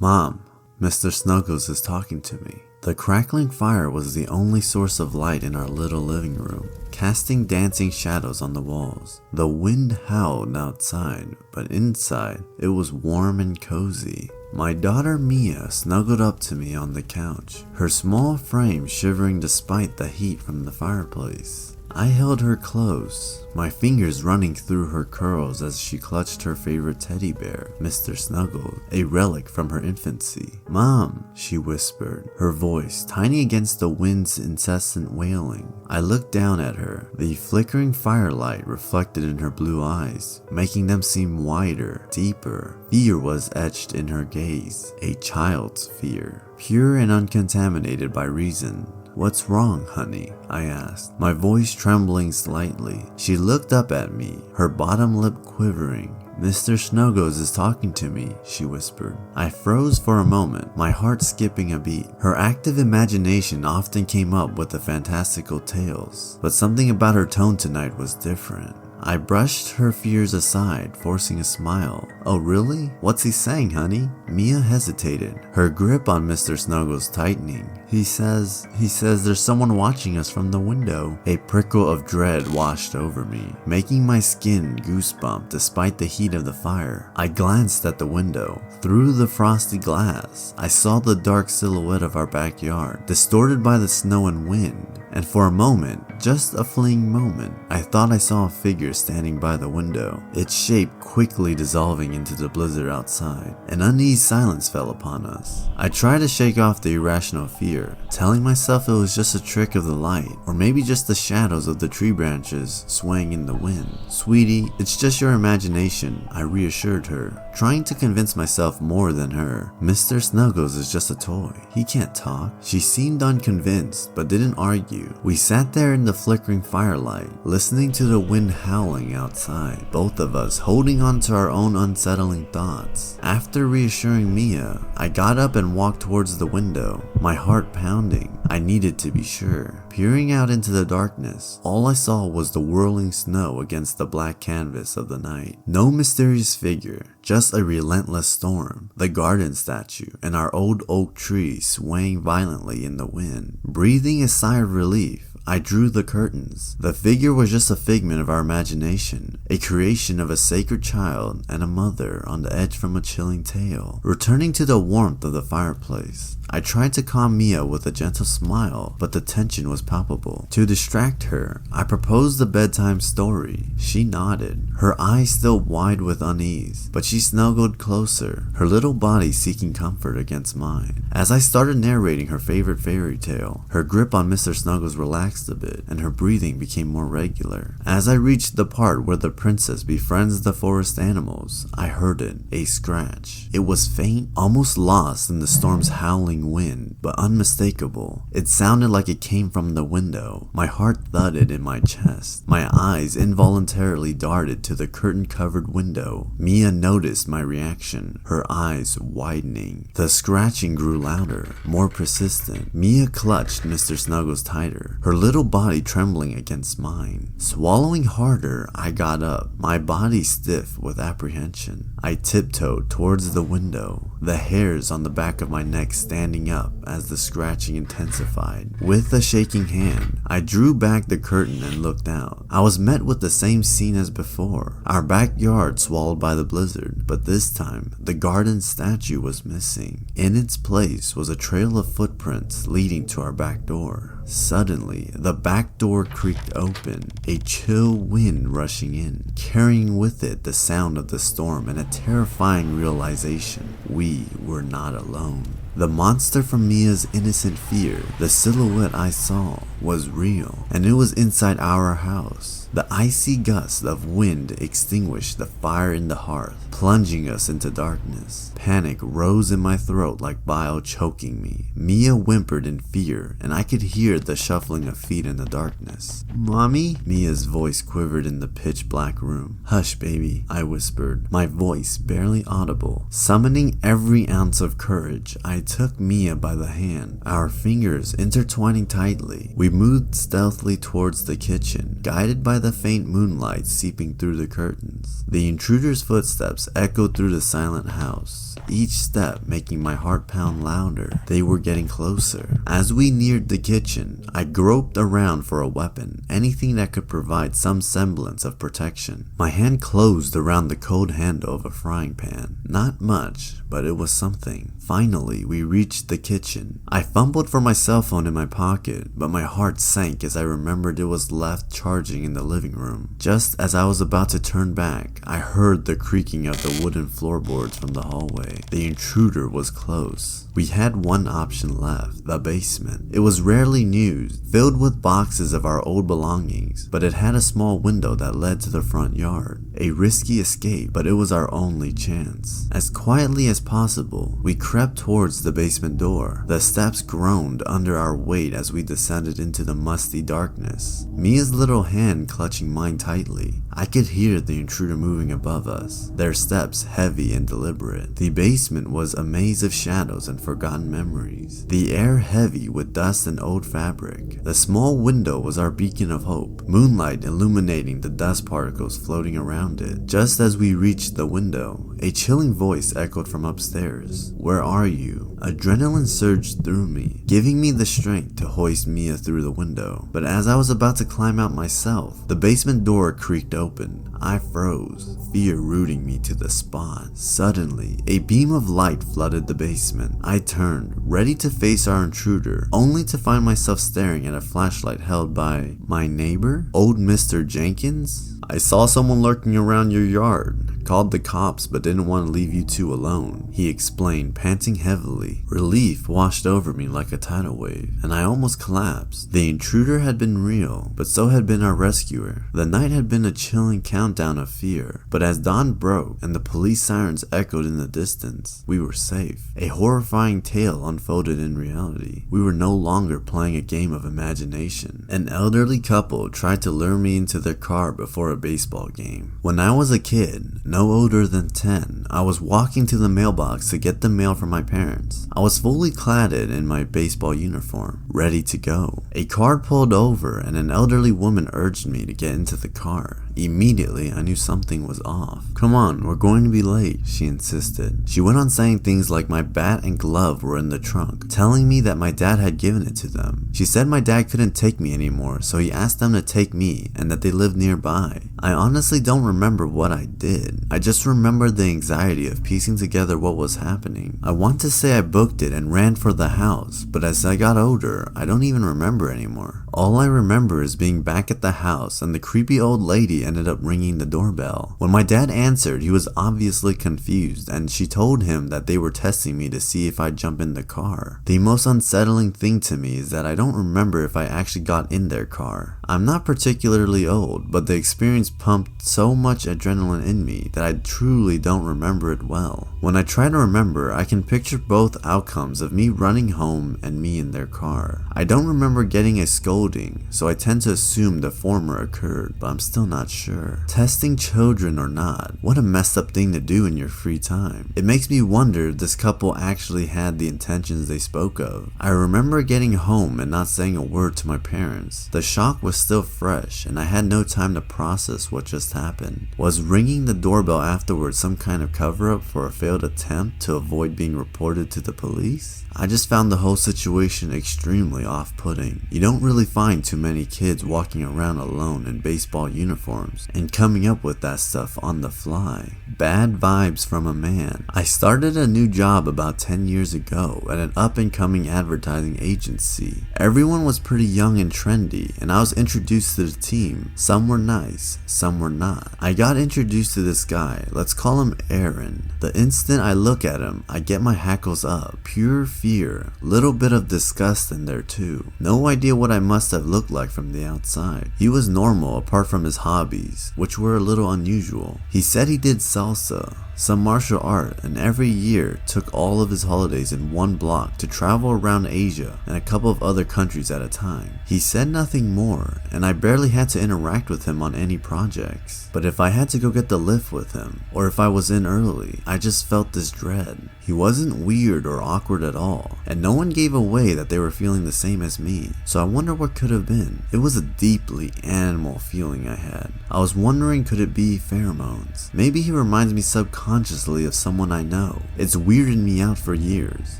"Mom, Mr. Snuggles is talking to me." The crackling fire was the only source of light in our little living room, casting dancing shadows on the walls. The wind howled outside, but inside, it was warm and cozy. My daughter Mia snuggled up to me on the couch, her small frame shivering despite the heat from the fireplace. I held her close, my fingers running through her curls as she clutched her favorite teddy bear, Mr. Snuggles, a relic from her infancy. "Mom," she whispered, her voice tiny against the wind's incessant wailing. I looked down at her, the flickering firelight reflected in her blue eyes, making them seem wider, deeper. Fear was etched in her gaze, a child's fear, pure and uncontaminated by reason. "What's wrong, honey?" I asked, my voice trembling slightly. She looked up at me, her bottom lip quivering. "Mr. Snuggles is talking to me," she whispered. I froze for a moment, my heart skipping a beat. Her active imagination often came up with the fantastical tales, but something about her tone tonight was different. I brushed her fears aside, forcing a smile. "Oh really? What's he saying, honey?" Mia hesitated, her grip on Mr. Snuggles tightening. He says there's someone watching us from the window." A prickle of dread washed over me, making my skin goosebump despite the heat of the fire. I glanced at the window. Through the frosty glass, I saw the dark silhouette of our backyard, distorted by the snow and wind. And for a moment, just a fleeting moment, I thought I saw a figure standing by the window, its shape quickly dissolving into the blizzard outside. An uneasy silence fell upon us. I tried to shake off the irrational fear, telling myself it was just a trick of the light, or maybe just the shadows of the tree branches swaying in the wind. "Sweetie, it's just your imagination," I reassured her, trying to convince myself more than her. "Mr. Snuggles is just a toy. He can't talk." She seemed unconvinced, but didn't argue. We sat there in the flickering firelight, listening to the wind howling outside, both of us holding on to our own unsettling thoughts. After reassuring Mia, I got up and walked towards the window, my heart pounding. I needed to be sure. Peering out into the darkness, all I saw was the whirling snow against the black canvas of the night. No mysterious figure, just a relentless storm, the garden statue, and our old oak tree swaying violently in the wind. Breathing a sigh of relief, I drew the curtains. The figure was just a figment of our imagination, a creation of a sacred child and a mother on the edge from a chilling tale. Returning to the warmth of the fireplace, I tried to calm Mia with a gentle smile, but the tension was palpable. To distract her, I proposed the bedtime story. She nodded, her eyes still wide with unease, but she snuggled closer, her little body seeking comfort against mine. As I started narrating her favorite fairy tale, her grip on Mr. Snuggles relaxed a bit, and her breathing became more regular. As I reached the part where the princess befriends the forest animals, I heard it, a scratch. It was faint, almost lost in the storm's howling wind, but unmistakable. It sounded like it came from the window. My heart thudded in my chest. My eyes involuntarily darted to the curtain-covered window. Mia noticed my reaction, her eyes widening. The scratching grew louder, more persistent. Mia clutched Mr. Snuggles tighter, her little body trembling against mine. Swallowing harder, I got up, my body stiff with apprehension. I tiptoed towards the window, the hairs on the back of my neck standing up as the scratching intensified. With a shaking hand, I drew back the curtain and looked out. I was met with the same scene as before, our backyard swallowed by the blizzard, but this time, the garden statue was missing. In its place was a trail of footprints leading to our back door. Suddenly, the back door creaked open, a chill wind rushing in, carrying with it the sound of the storm and a terrifying realization: we were not alone. The monster from Mia's innocent fear, the silhouette I saw, was real, and it was inside our house. The icy gust of wind extinguished the fire in the hearth, plunging us into darkness. Panic rose in my throat like bile choking me. Mia whimpered in fear, and I could hear the shuffling of feet in the darkness. "Mommy?" Mia's voice quivered in the pitch-black room. "Hush, baby," I whispered, my voice barely audible. Summoning every ounce of courage, I took Mia by the hand, our fingers intertwining tightly. We moved stealthily towards the kitchen, guided by the faint moonlight seeping through the curtains. The intruder's footsteps echoed through the silent house, each step making my heart pound louder. They were getting closer. As we neared the kitchen, I groped around for a weapon, anything that could provide some semblance of protection. My hand closed around the cold handle of a frying pan. Not much, but it was something. Finally, we reached the kitchen. I fumbled for my cell phone in my pocket, but my heart sank as I remembered it was left charging in the living room. Just as I was about to turn back, I heard the creaking of the wooden floorboards from the hallway. The intruder was close. We had one option left, the basement. It was rarely used, filled with boxes of our old belongings, but it had a small window that led to the front yard. A risky escape, but it was our only chance. As quietly as possible, we crept towards the basement door. The steps groaned under our weight as we descended into the musty darkness, Mia's little hand clutching mine tightly. I could hear the intruder moving above us, their steps heavy and deliberate. The basement was a maze of shadows and forgotten memories, the air heavy with dust and old fabric. The small window was our beacon of hope, moonlight illuminating the dust particles floating around it. Just as we reached the window, a chilling voice echoed from upstairs. "Where are you?" Adrenaline surged through me, giving me the strength to hoist Mia through the window. But as I was about to climb out myself, the basement door creaked open. I froze, fear rooting me to the spot. Suddenly, a beam of light flooded the basement. I turned, ready to face our intruder, only to find myself staring at a flashlight held by my neighbor, old Mr. Jenkins. "I saw someone lurking around your yard. Called the cops but didn't want to leave you two alone," he explained, panting heavily. Relief washed over me like a tidal wave, and I almost collapsed. The intruder had been real, but so had been our rescuer. The night had been a chilling countdown of fear, but as dawn broke and the police sirens echoed in the distance, we were safe. A horrifying tale unfolded in reality. We were no longer playing a game of imagination. An elderly couple tried to lure me into their car before a baseball game. When I was a kid, no older than 10, I was walking to the mailbox to get the mail from my parents. I was fully cladded in my baseball uniform, ready to go. A car pulled over and an elderly woman urged me to get into the car. Immediately, I knew something was off. "Come on, we're going to be late," she insisted. She went on saying things like my bat and glove were in the trunk, telling me that my dad had given it to them. She said my dad couldn't take me anymore, so he asked them to take me and that they lived nearby. I honestly don't remember what I did. I just remember the anxiety of piecing together what was happening. I want to say I booked it and ran for the house, but as I got older, I don't even remember anymore. All I remember is being back at the house and the creepy old lady ended up ringing the doorbell. When my dad answered, he was obviously confused and she told him that they were testing me to see if I'd jump in the car. The most unsettling thing to me is that I don't remember if I actually got in their car. I'm not particularly old, but the experience pumped so much adrenaline in me that I truly don't remember it well. When I try to remember, I can picture both outcomes of me running home and me in their car. I don't remember getting a scolding, so I tend to assume the former occurred, but I'm still not sure. Testing children or not, what a messed up thing to do in your free time. It makes me wonder if this couple actually had the intentions they spoke of. I remember getting home and not saying a word to my parents. The shock was still fresh and I had no time to process what just happened. Was ringing the doorbell afterwards some kind of cover-up for a failed attempt to avoid being reported to the police? I just found the whole situation extremely off-putting. You don't really find too many kids walking around alone in baseball uniforms and coming up with that stuff on the fly. Bad vibes from a man. I started a new job about 10 years ago at an up-and-coming advertising agency. Everyone was pretty young and trendy, and I was introduced to the team. Some were nice, some were not. I got introduced to this guy, let's call him Aaron. The instant I look at him, I get my hackles up. Pure fear, little bit of disgust in there too. No idea what I must have looked like from the outside. He was normal apart from his hobbies, which were a little unusual. He said he did salsa, some martial art, and every year took all of his holidays in one block to travel around Asia and a couple of other countries at a time. He said nothing more, and I barely had to interact with him on any projects. But if I had to go get the lift with him, or if I was in early, I just felt this dread. He wasn't weird or awkward at all, and no one gave away that they were feeling the same as me, so I wonder what could have been. It was a deeply animal feeling I had. I was wondering, could it be pheromones? Maybe he reminds me subconsciously of someone I know. It's weirded me out for years.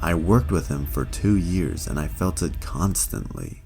I worked with him for 2 years and I felt it constantly.